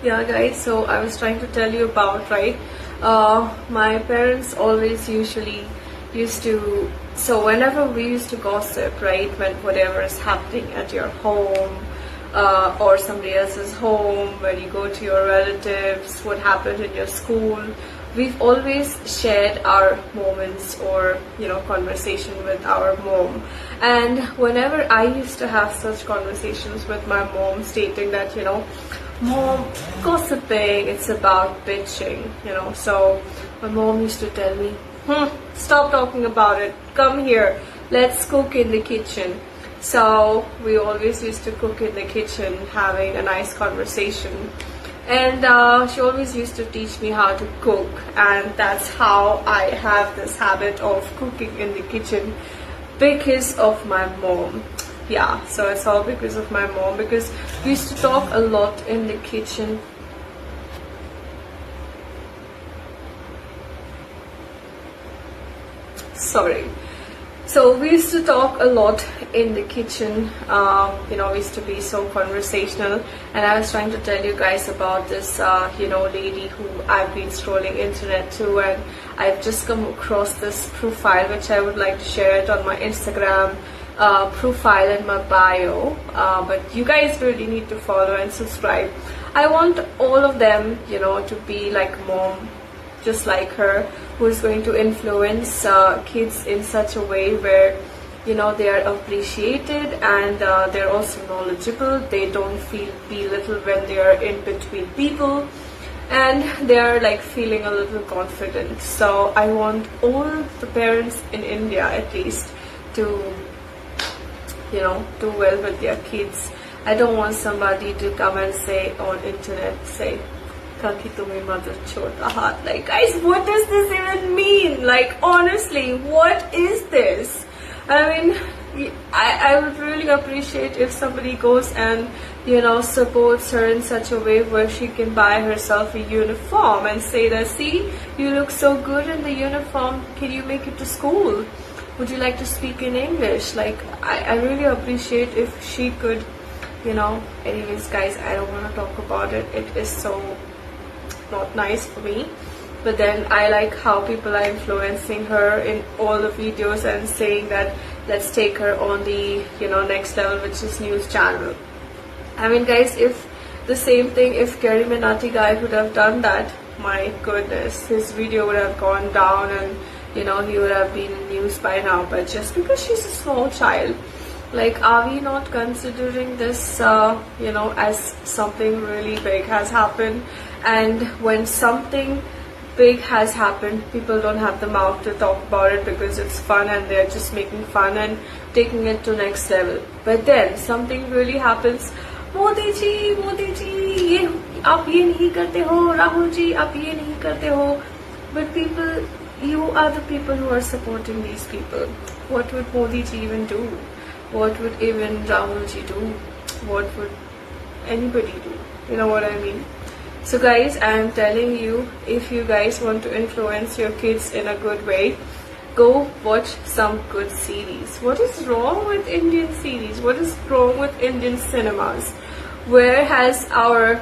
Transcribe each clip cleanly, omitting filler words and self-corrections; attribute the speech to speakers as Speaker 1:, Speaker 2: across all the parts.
Speaker 1: Yeah, guys, so I was trying to tell you about, right? My parents always usually used to, so whenever we used to gossip, right, when whatever is happening at your home or somebody else's home, when you go to your relatives, what happened in your school, we've always shared our moments or conversation with our mom. And whenever I used to have such conversations with my mom stating that mom, gossiping, it's about bitching, so my mom used to tell me, stop talking about it, come here, let's cook in the kitchen. So we always used to cook in the kitchen, having a nice conversation. And she always used to teach me how to cook, and that's how I have this habit of cooking in the kitchen, because of my mom. Yeah, so it's all because of my mom, because we used to talk a lot in the kitchen. Sorry. So we used to talk a lot in the kitchen, we used to be so conversational. And I was trying to tell you guys about this, lady who I've been scrolling internet to, and I've just come across this profile, which I would like to share it on my Instagram profile in my bio. But you guys really need to follow and subscribe. I want all of them, to be like mom, just like her, who is going to influence kids in such a way where they are appreciated, and they're also knowledgeable. They don't feel belittled when they are in between people, and they are like feeling a little confident. So I want all the parents in India at least to do well with their kids. I don't want somebody to come and say on internet, say Kaki tumhe mother chota hath. Like, guys, what does this even mean? Like, honestly, what is this? I mean, I would really appreciate if somebody goes and supports her in such a way where she can buy herself a uniform and say that, see, you look so good in the uniform, can you make it to school? Would you like to speak in English? Like, I really appreciate if she could, anyways, guys, I don't want to talk about it. It is so not nice for me. But then I like how people are influencing her in all the videos and saying that let's take her on the next level, which is news channel. I mean, guys, if the same thing, if Kerry Minati guy would have done that, my goodness, his video would have gone down, and he would have been in news by now. But just because she's a small child, like, are we not considering this as something really big has happened? And when something big has happened, people don't have the mouth to talk about it because it's fun, and they're just making fun and taking it to next level. But then something really happens, Modi ji, ye aap ye nahi karte ho, Rahul ji, aap ye nahi karte ho. But people, you are the people who are supporting these people. What would Modi ji even do? What would even Rahul ji do? What would anybody do? You know what I mean? So guys, I am telling you, if you guys want to influence your kids in a good way, go watch some good series. What is wrong with Indian series? What is wrong with Indian cinemas? Where has our,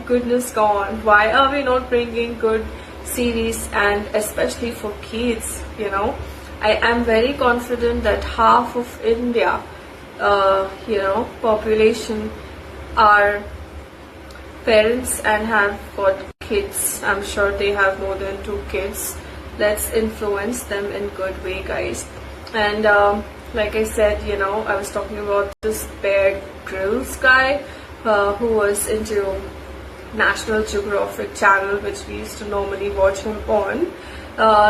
Speaker 1: goodness gone? Why are we not bringing good series, and especially for kids? I am very confident that half of India, population are parents and have got kids. I'm sure they have more than 2 kids. Let's influence them in good way, guys. And like I said, I was talking about this Bear Grylls guy who was into National Geographic channel, which we used to normally watch him on.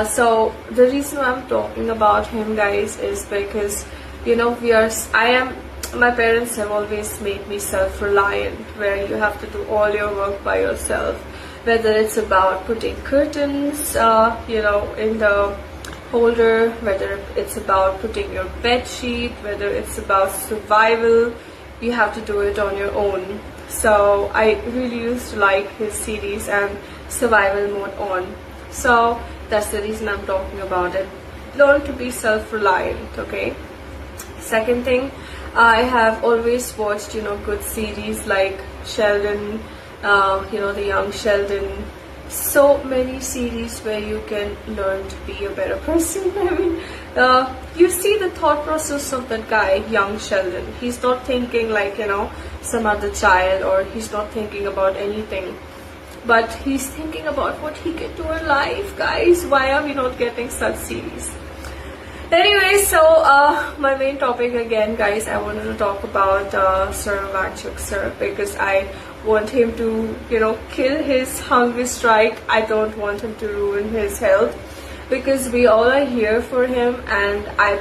Speaker 1: So the reason I'm talking about him, guys, is because my parents have always made me self-reliant, where you have to do all your work by yourself, whether it's about putting curtains in the holder, whether it's about putting your bed sheet, whether it's about survival, you have to do it on your own. So I really used to like his series and survival mode on. So that's the reason I'm talking about it. Learn to be self-reliant, okay? Second thing, I have always watched, good series like Sheldon, the young Sheldon. So many series where you can learn to be a better person. I mean, you see the thought process of that guy, young Sheldon. He's not thinking like, some other child, or he's not thinking about anything. But he's thinking about what he can do in life, guys. Why are we not getting such series? Anyway, so my main topic again, guys, I wanted to talk about Sir Wangchuk sir, because I want him to, kill his hunger strike. I don't want him to ruin his health, because we all are here for him, and I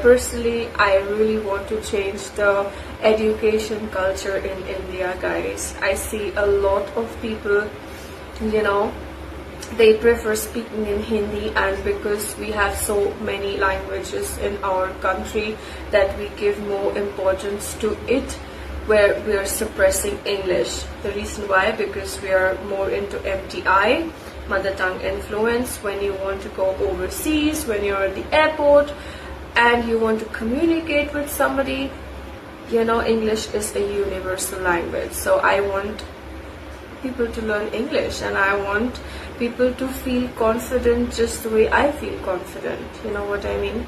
Speaker 1: really want to change the education culture in India, guys. I see a lot of people, they prefer speaking in Hindi, and because we have so many languages in our country that we give more importance to it, where we are suppressing English. The reason why, because we are more into MTI, mother tongue influence. When you want to go overseas, when you're at the airport and you want to communicate with somebody, English is a universal language. So I want people to learn English, and I want people to feel confident just the way I feel confident. You know what I mean?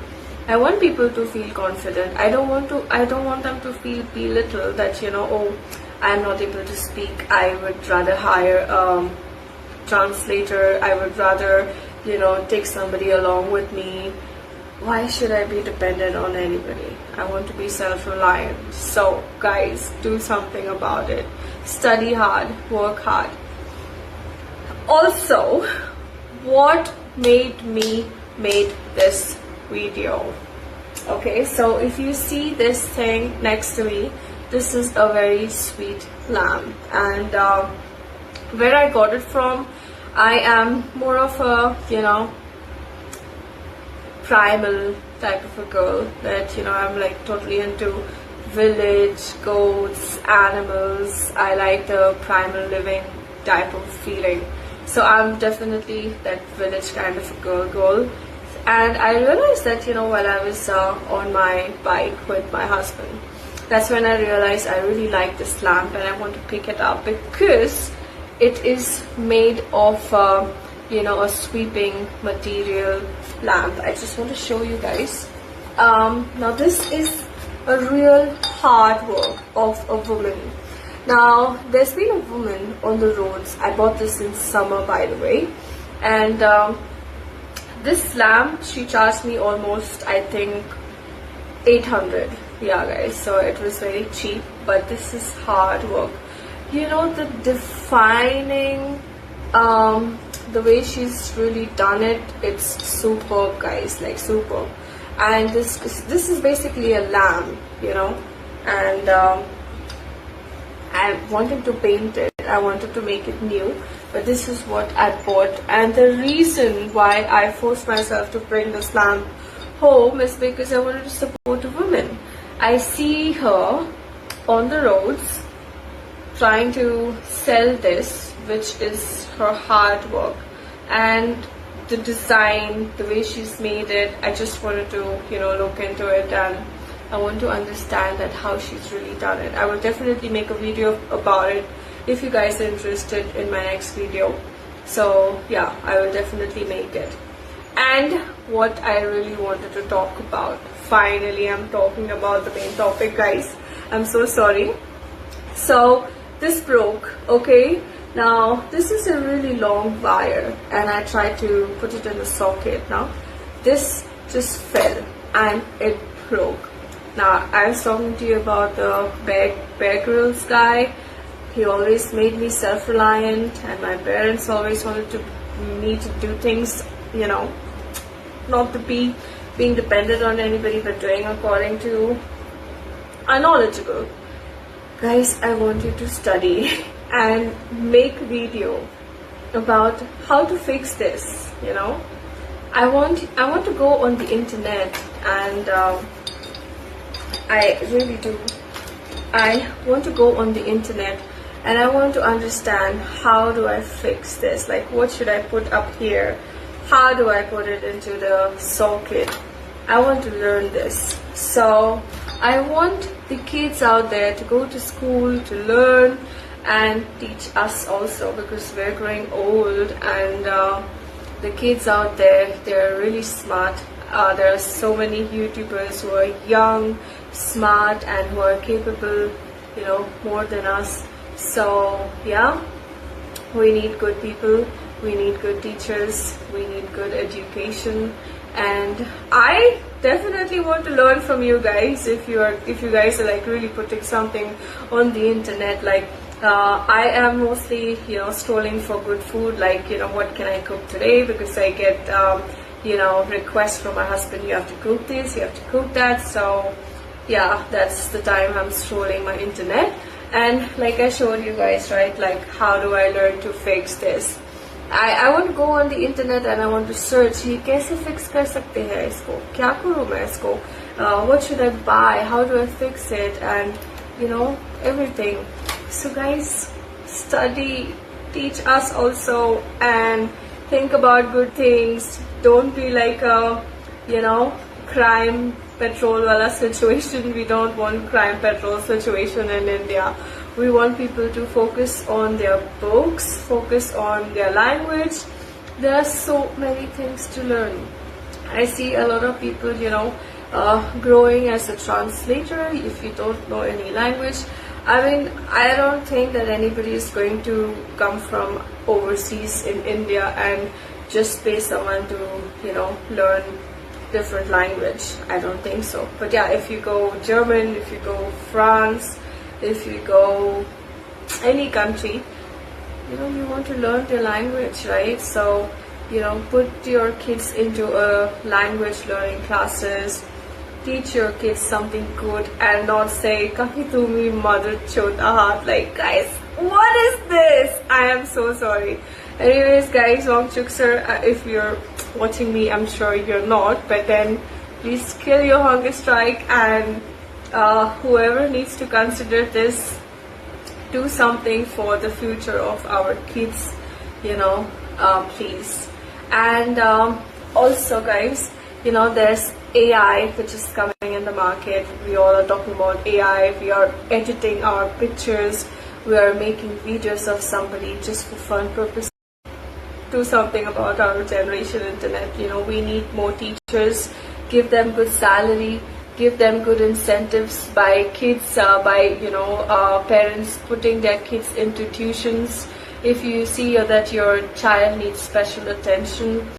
Speaker 1: I want people to feel confident. I don't want them to feel belittled that, oh, I'm not able to speak. I would rather hire a translator. I would rather, take somebody along with me. Why should I be dependent on anybody? I want to be self-reliant. So, guys, do something about it. Study hard, work hard. Also, what made me make this video? Okay, so if you see this thing next to me, this is a very sweet lamb, and where I got it from, I am more of a primal type of a girl, that I'm like totally into village, goats, animals. I like the primal living type of feeling. So I'm definitely that village kind of a girl. And I realized that, while I was on my bike with my husband, that's when I realized I really like this lamp, and I want to pick it up because it is made of, a sweeping material lamp. I just want to show you guys. Now this is a real hard work of a woman. Now, there's been a woman on the roads. I bought this in summer, by the way. And this lamp, she charged me almost, I think, 800. Yeah, guys. So it was very cheap. But this is hard work. The defining, the way she's really done it, it's superb, guys. Like, superb. And this is basically a lamp, and I wanted to paint it. I wanted to make it new, but this is what I bought. And the reason why I forced myself to bring this lamp home is because I wanted to support a woman. I see her on the roads trying to sell this, which is her hard work, and the design, the way she's made it. I just wanted to, look into it, and I want to understand that how she's really done it. I will definitely make a video about it if you guys are interested in my next video. So yeah, I will definitely make it. And what I really wanted to talk about, finally I'm talking about the main topic, guys. I'm so sorry. So this broke, okay? Now this is a really long wire, and I tried to put it in the socket. Now this just fell and it broke. Now I was talking to you about the Bear Grylls guy. He always made me self-reliant, and my parents always wanted me to do things, not to be being dependent on anybody, but doing according to are knowledgeable. Guys, I want you to study and make video about how to fix this. I want to go on the internet, and I really do. I want to go on the internet, and I want to understand, how do I fix this? Like, what should I put up here? How do I put it into the socket? I want to learn this. So I want the kids out there to go to school to learn, and teach us also, because we're growing old, and the kids out there, they're really smart. There are so many YouTubers who are young, smart, and who are capable, more than us. So yeah, we need good people, we need good teachers, we need good education, and I definitely want to learn from you guys. If you guys are like really putting something on the internet, like I am mostly scrolling for good food, like what can I cook today, because I get requests from my husband, you have to cook this, you have to cook that. So yeah, that's the time I'm scrolling my internet. And like I showed you guys, right, like how do I learn to fix this? I want to go on the internet and I want to search, ये कैसे fix कर सकते हैं इसको, क्या करूँ मैं इसको, what should I buy, how do I fix it, and everything. So guys, study, teach us also, and think about good things. Don't be like a crime petrol wala situation. We don't want crime petrol situation in India. We want people to focus on their books, focus on their language. There are so many things to learn. I see a lot of people, growing as a translator. If you don't know any language, I mean, I don't think that anybody is going to come from overseas in India and just pay someone to, learn different language. I don't think so. But yeah, if you go German, if you go France, if you go any country, you want to learn the language, right? So, put your kids into a language learning classes. Teach your kids something good, and not say "Kahi tumi mother chota haat." Like, guys, what is this? I am so sorry. Anyways, guys, wangchuk sir, if you're watching me, I'm sure you're not, but then please kill your hunger strike, and whoever needs to consider this, do something for the future of our kids, please. And also, guys, there's AI which is coming in the market. We all are talking about AI. We are editing our pictures, we are making videos of somebody just for fun purposes. Do something about our generation internet. We need more teachers, give them good salary, give them good incentives by kids, by parents putting their kids into tuitions. If you see that your child needs special attention,